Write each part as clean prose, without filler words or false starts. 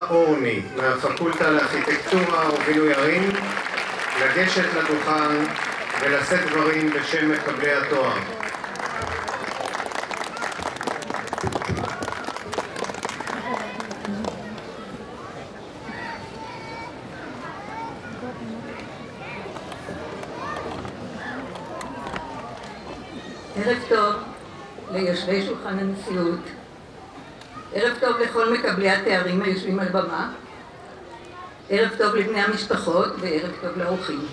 אורני מהפקולטה לארכיטקטורה ובינוי ערים לגשת לדוכן ולשאת דברים בשם מקבלי התואר. ערב טוב ליושבי שולחן הנשיאות, ערב טוב לכל מקבלי התארים היושבים על במה, ערב טוב לבני המשפחות וערב טוב לאורחים.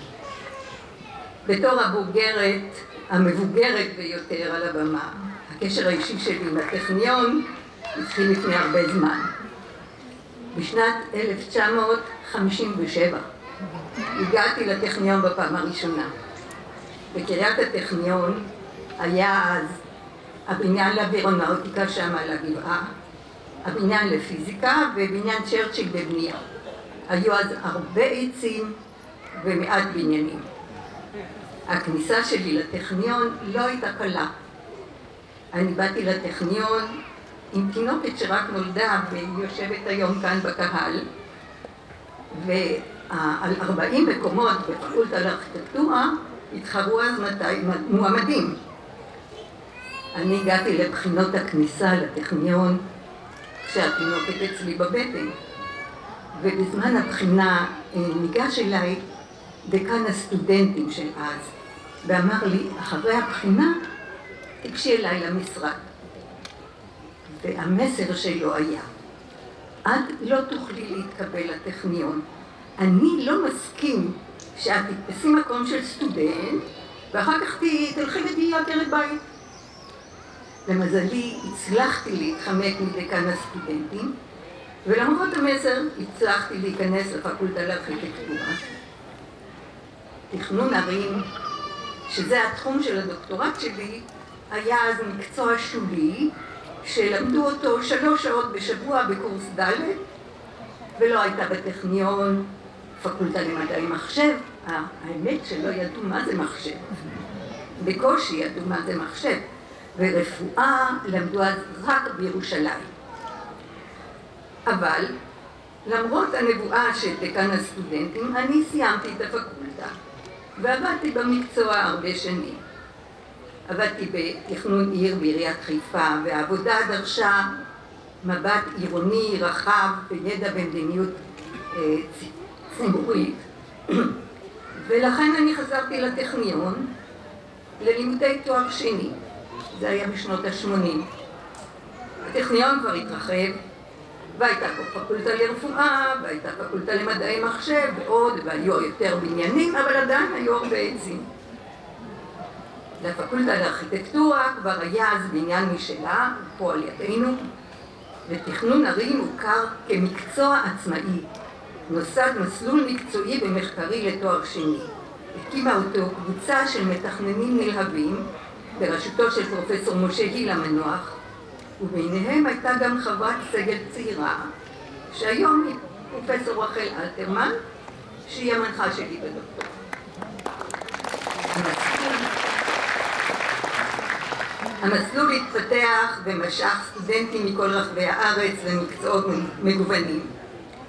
בתור הבוגרת, המבוגרת ביותר על הבמה, הקשר האישי שלי עם הטכניון התחיל לפני הרבה זמן. בשנת 1957 הגעתי לטכניון בפעם הראשונה. בקריית הטכניון היה אז הבניין לאווירונאוטיקה שם על הגבעה, הבניין לפיזיקה ובניין צ'רצ'יל בבנייה. היו אז הרבה עצים ומעט בניינים. הכניסה שלי לטכניון לא הייתה קלה. אני באתי לטכניון עם תינוקת שרק נולדה והיא יושבת היום כאן בקהל, ועל 40 מקומות בפקולטה לארכיטקטורה התחרו אז 200 מועמדים. אני הגעתי לבחינות הכניסה לטכניון כשהתינוקת אצלי בבטן, ובזמן הבחינה ניגש אליי דקן הסטודנטים של אז ואמר לי, אחרי הבחינה תיגשי אליי למשרד. והמסר שלו היה, את לא תוכלי להתקבל לטכניון, אני לא מסכים שאת תתפסי מקום של סטודנט ואחר כך תלכי ותהיי עקרת בית. למזלי הצלחתי להתחמק מדקן הסטודנטים, ולמרות המסר הצלחתי להיכנס לפקולטה לארכיטקטורה. תכנון ערים, שזה התחום של הדוקטורט שלי, היה אז מקצוע שולי שלמדו אותו 3 שעות בשבוע בקורס ד', ולא הייתה בטכניון פקולטה למדעי מחשב. האמת שלא ידעו מה זה מחשב, בקושי ידעו מה זה מחשב, ורפואה למדו אז רק בירושלים. אבל למרות הנבואה של דקן הסטודנטים, אני סיימתי את הפקולטה ועבדתי במקצוע הרבה שנים. עבדתי בתכנון עיר בעיריית חיפה, והעבודה דרשה מבט עירוני רחב וידע במדיניות ציבורית. ולכן אני חזרתי לטכניון ללימודי תואר שני. זה היה בשנות ה-80. הטכניון כבר התרחב, והייתה פה פקולטה לרפואה, והייתה פקולטה למדעי מחשב ועוד, והיו יותר בניינים, אבל עדיין היו הרבה עצים. לפקולטה לארכיטקטורה כבר היה אז בניין משלה, פה על ידינו, ותכנון ערים הוכר כמקצוע עצמאי. נוסד מסלול מקצועי ומחקרי לתואר שני. הקימה אותו קבוצה של מתכננים נלהבים, בראשותו של פרופסור משה היל המנוח, וביניהם הייתה גם חברת סגל צעירה, שהיום היא פרופסור רחל אלתרמן, שהיא המנחה שלי בדוקטורט. המסלול התפתח ומשך סטודנטים מכל רחבי הארץ למקצועות מגוונים,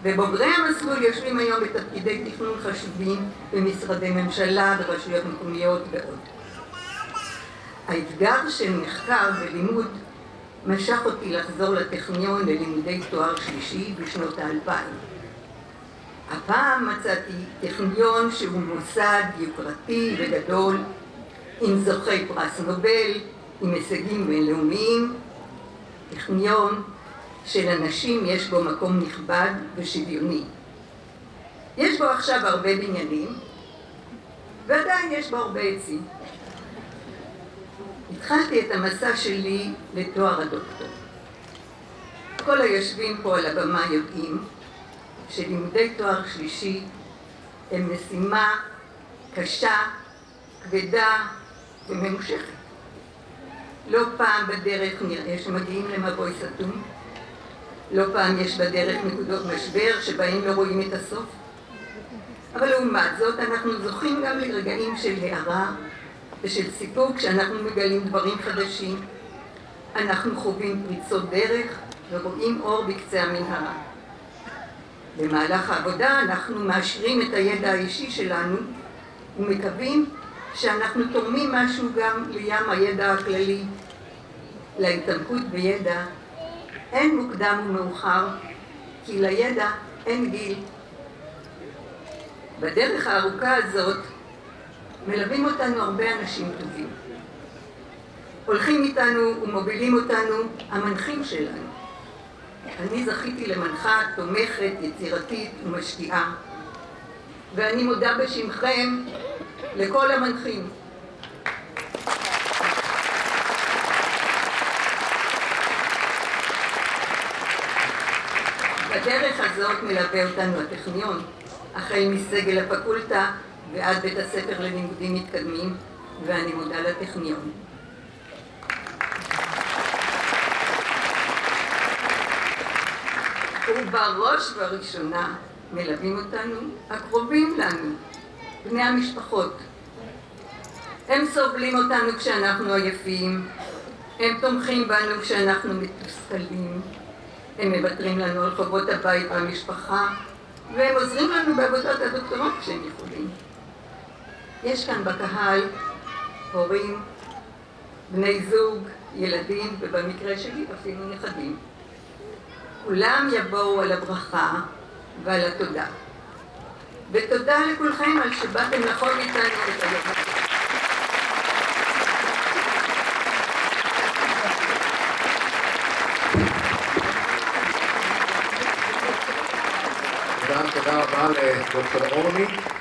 ובוגרי המסלול יושבים היום בתפקידי תכנון חשובים במשרדי ממשלה, ברשויות מקומיות ועוד. האתגר של מחקר ולימוד משך אותי לחזור לטכניון ללימודי תואר שלישי בשנות ה-2000. הפעם מצאתי טכניון שהוא מוסד יוקרתי וגדול, עם זוכי פרס נובל, עם הישגים בינלאומיים. טכניון שלנשים יש בו מקום נכבד ושוויוני. יש בו עכשיו הרבה בניינים, ועדיין יש בו הרבה עצים. התחלתי את המסע שלי לתואר הדוקטור. כל היושבים פה על הבמה יודעים שלימודי תואר שלישי הם משימה קשה, כבדה וממושכת. לא פעם בדרך נראה שמגיעים למבוי סתום, לא פעם יש בדרך נקודות משבר שבהם לא רואים את הסוף, אבל לעומת זאת אנחנו זוכים גם לרגעים של הערה ושל סיפוק כשאנחנו מגלים דברים חדשים. אנחנו חווים פריצות דרך ורואים אור בקצה המנהרה. במהלך העבודה אנחנו מאשרים את הידע האישי שלנו ומקווים שאנחנו תורמים משהו גם לים הידע הכללי. להתעמקות בידע אין מוקדם ומאוחר, כי לידע אין גיל. בדרך הארוכה הזאת מלווים אותנו הרבה אנשים טובים. הולכים איתנו ומובילים אותנו המנחים שלנו. אני זכיתי למנחה תומכת, יצירתית ומשקיעה, ואני מודה בשמכם לכל המנחים. בדרך הזאת מלווה אותנו הטכניון, החל מסגל הפקולטה ועד בית הספר ללימודים מתקדמים, ואני מודה לטכניון. ובראש ובראשונה מלווים אותנו הקרובים לנו, בני המשפחות. הם סובלים אותנו כשאנחנו עייפים, הם תומכים בנו כשאנחנו מתוסכלים, הם מוותרים לנו על חובות הבית והמשפחה, והם עוזרים לנו בעבודת הדוקטורט כשהם יכולים. יש כאן בקהל הורים, בני זוג, ילדים, ובמקרה שלי אפילו נכדים. כולם יבואו על הברכה ועל התודה. ותודה לכולכם על שבאתם לחול איתנו את היום. תודה רבה לדוקטור אורלי.